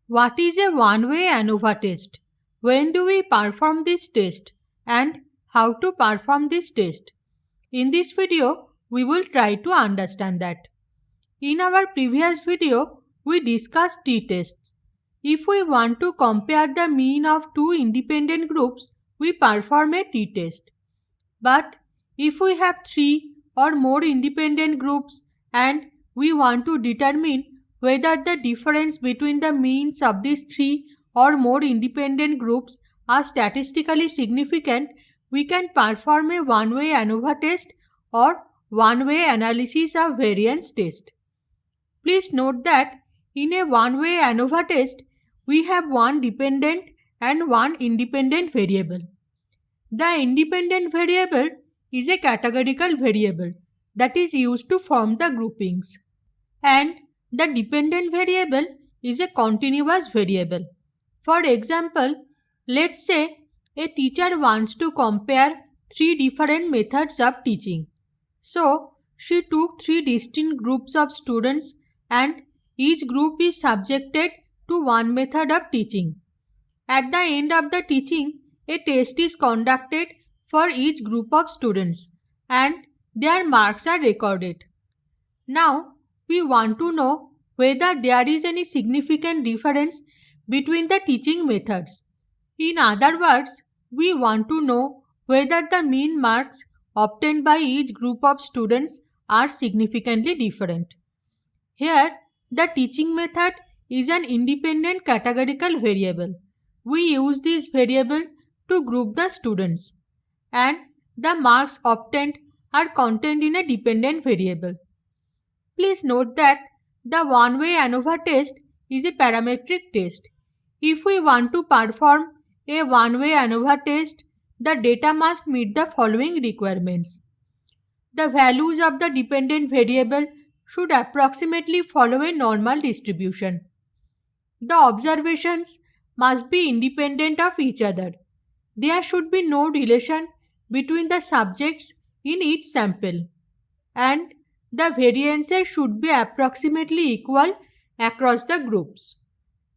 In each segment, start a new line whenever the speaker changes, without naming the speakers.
What is a one-way ANOVA test? When do we perform this test? And how to perform this test? In this video, we will try to understand that. In our previous video, we discussed t-tests. If we want to compare the mean of two independent groups, we perform a t-test. But if we have three or more independent groups and we want to determine whether the difference between the means of these three or more independent groups are statistically significant, we can perform a one-way ANOVA test or one-way analysis of variance test. Please note that in a one-way ANOVA test, we have one dependent and one independent variable. The independent variable is a categorical variable that is used to form the groupings, and the dependent variable is a continuous variable. For example, let's say a teacher wants to compare three different methods of teaching. So, she took three distinct groups of students and each group is subjected to one method of teaching. At the end of the teaching, a test is conducted for each group of students and their marks are recorded. Now, we want to know whether there is any significant difference between the teaching methods. In other words, we want to know whether the mean marks obtained by each group of students are significantly different. Here, the teaching method is an independent categorical variable. We use this variable to group the students, and the marks obtained are contained in a dependent variable. Please note that the one-way ANOVA test is a parametric test. If we want to perform a one-way ANOVA test, the data must meet the following requirements. The values of the dependent variable should approximately follow a normal distribution. The observations must be independent of each other. There should be no relation between the subjects in each sample, and the variances should be approximately equal across the groups.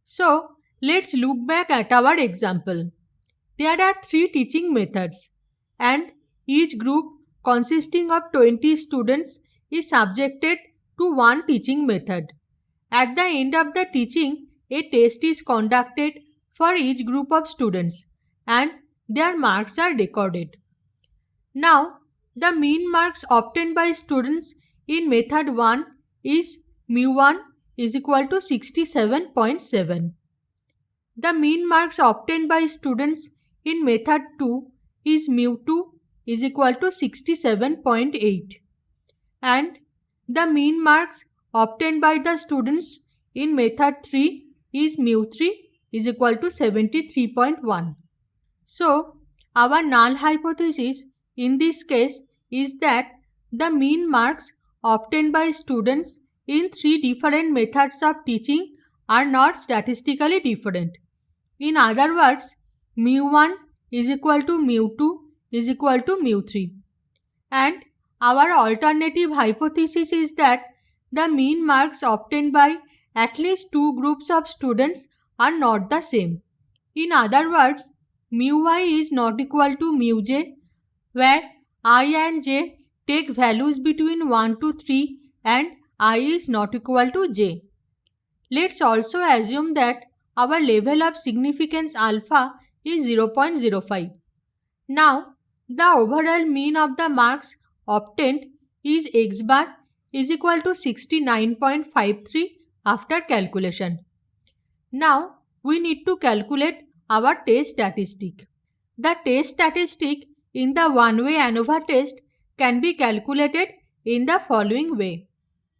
So, let's look back at our example. There are three teaching methods, and each group consisting of 20 students is subjected to one teaching method. At the end of the teaching, a test is conducted for each group of students and their marks are recorded. Now, the mean marks obtained by students in method 1 is mu1 is equal to 67.7. The mean marks obtained by students in method 2 is mu2 is equal to 67.8. And the mean marks obtained by the students in method 3 is mu3 is equal to 73.1. So, our null hypothesis in this case is that the mean marks obtained by students in three different methods of teaching are not statistically different. In other words, mu1 is equal to mu2 is equal to mu3. And our alternative hypothesis is that the mean marks obtained by at least two groups of students are not the same. In other words, mu y is not equal to mu j, where I and j take values between 1 to 3 and I is not equal to j. Let's also assume that our level of significance alpha is 0.05. Now, the overall mean of the marks obtained is x bar is equal to 69.53 after calculation. Now, we need to calculate our test statistic. The test statistic in the one-way ANOVA test can be calculated in the following way.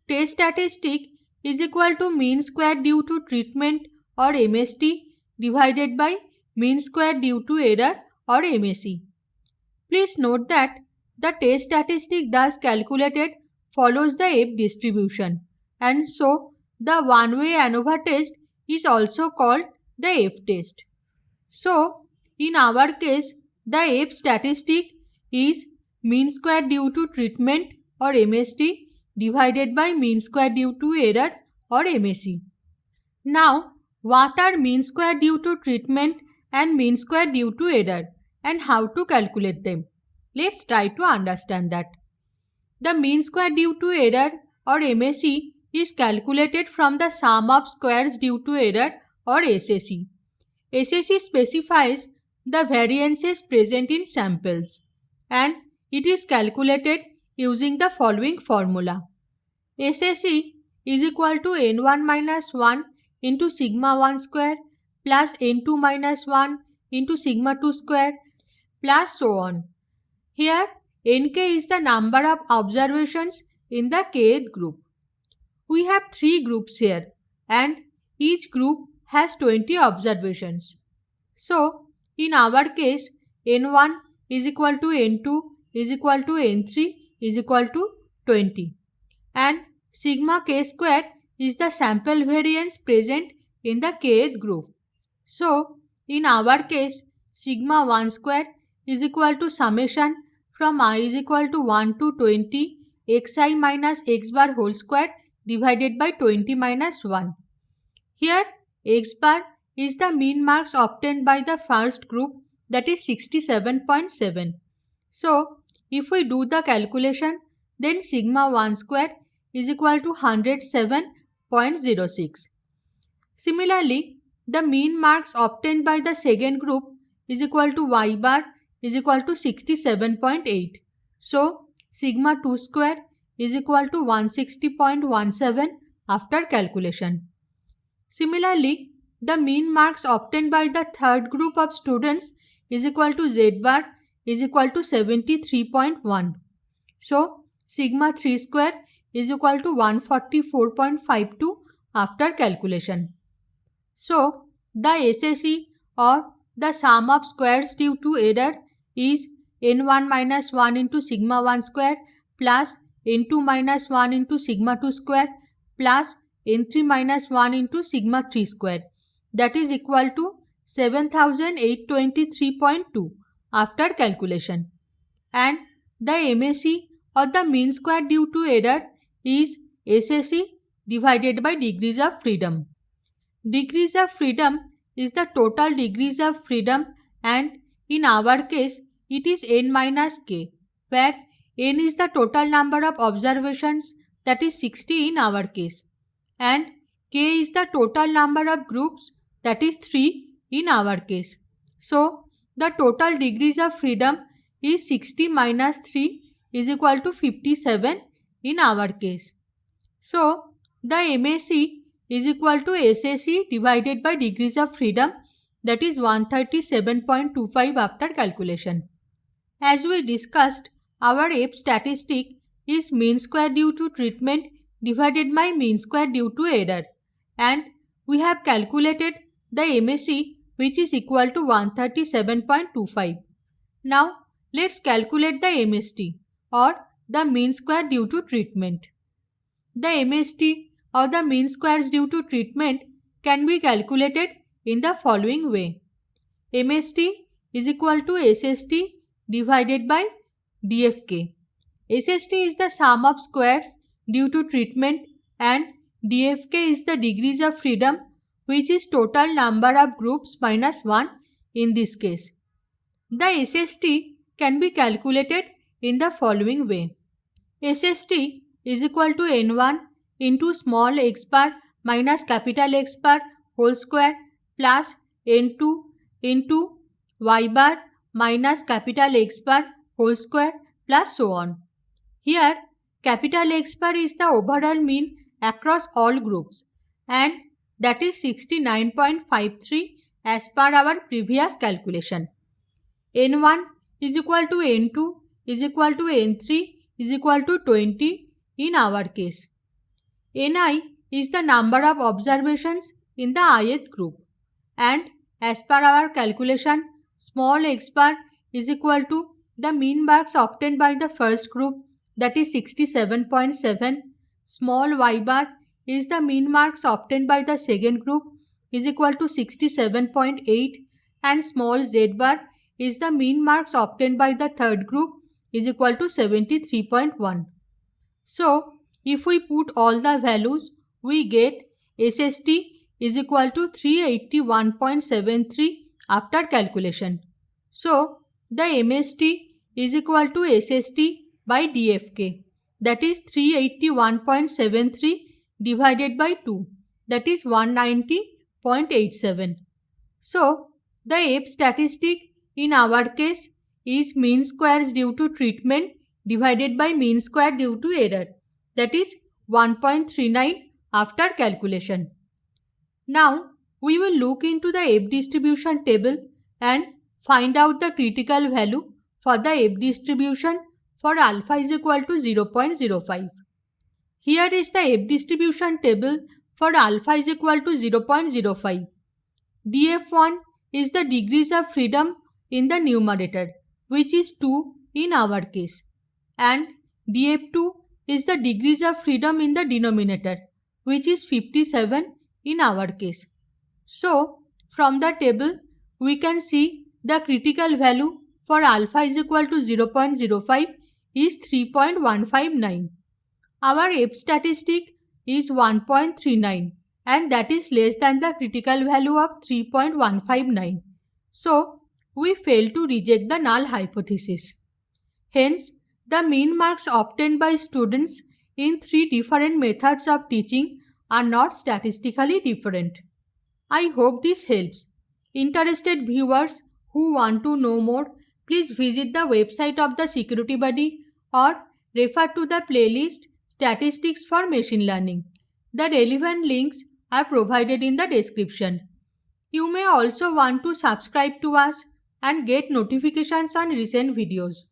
Test statistic is equal to mean square due to treatment or MST divided by mean square due to error or MSE. Please note that the test statistic thus calculated follows the F distribution, and so the one-way ANOVA test is also called the F test. So, in our case, the F statistic is mean square due to treatment or MST divided by mean square due to error or MSE. Now, What are mean square due to treatment and mean square due to error and how to calculate them? Let's try to understand that. The mean square due to error or MSE is calculated from the sum of squares due to error or SSE. SSE specifies the variances present in samples and it is calculated using the following formula. SSE is equal to n1 minus 1 into sigma 1 square plus n2 minus 1 into sigma 2 square plus so on. Here nk is the number of observations in the kth group. We have 3 groups here and each group has 20 observations. So, in our case, n1 is equal to n2 is equal to n3 is equal to 20 and sigma k square is the sample variance present in the kth group. So, in our case, sigma 1 square is equal to summation from I is equal to 1 to 20 xi minus x bar whole square divided by 20 minus 1. Here x bar is the mean marks obtained by the first group, that is 67.7. So, if we do the calculation, then sigma 1 square is equal to 107.06. Similarly, the mean marks obtained by the second group is equal to y bar is equal to 67.8. So, sigma 2 square is equal to 160.17 after calculation. Similarly, the mean marks obtained by the third group of students is equal to z bar is equal to 73.1. So, sigma 3 square is equal to 144.52 after calculation. So, the SSE or the sum of squares due to error is n1 minus 1 into sigma 1 square plus n2 minus 1 into sigma 2 square plus n3 minus 1 into sigma 3 square, that is equal to 7823.2 after calculation. And the MSE or the mean square due to error is SSE divided by degrees of freedom. Degrees of freedom is the total degrees of freedom and in our case it is n minus k, where n is the total number of observations, that is 60 in our case, and k is the total number of groups, that is 3 in our case. So, the total degrees of freedom is 60 minus 3 is equal to 57 in our case. So, the MSE is equal to SSE divided by degrees of freedom, that is 137.25 after calculation. As we discussed, our F statistic is mean square due to treatment divided by mean square due to error, and we have calculated the MSE, which is equal to 137.25. Now, let's calculate the MST or the mean square due to treatment. The MST or the mean squares due to treatment can be calculated in the following way. MST is equal to SST divided by DFK. SST is the sum of squares due to treatment and DFK is the degrees of freedom, which is total number of groups minus 1 in this case. The SST can be calculated in the following way. SST is equal to N1 into small x bar minus capital X bar whole square plus N2 into y bar minus capital X bar whole square plus so on. Here, capital X bar is the overall mean across all groups and that is 69.53 as per our previous calculation. N1 is equal to N2 is equal to N3 is equal to 20 in our case. Ni is the number of observations in the ith group and as per our calculation, small x bar is equal to the mean marks obtained by the first group, that is 67.7. Small y bar is the mean marks obtained by the second group, is equal to 67.8, and small z bar is the mean marks obtained by the third group, is equal to 73.1. So, if we put all the values, we get SST is equal to 381.73 after calculation. So, the MST is equal to SST by DFK, that is 381.73 divided by 2, that is 190.87. So, the F statistic in our case is mean squares due to treatment divided by mean square due to error, that is 1.39 after calculation. Now, we will look into the F distribution table and find out the critical value for the F distribution for alpha is equal to 0.05. Here is the F distribution table for alpha is equal to 0.05. DF1 is the degrees of freedom in the numerator, which is 2 in our case, and DF2 is the degrees of freedom in the denominator, which is 57 in our case. So, from the table, we can see the critical value for alpha is equal to 0.05 is 3.159. Our F statistic is 1.39 and that is less than the critical value of 3.159. So, we fail to reject the null hypothesis. Hence, the mean marks obtained by students in 3 different methods of teaching are not statistically different. I hope this helps. Interested viewers who want to know more, please visit the website of the Security Buddy or refer to the playlist Statistics for Machine Learning. The relevant links are provided in the description. You may also want to subscribe to us and get notifications on recent videos.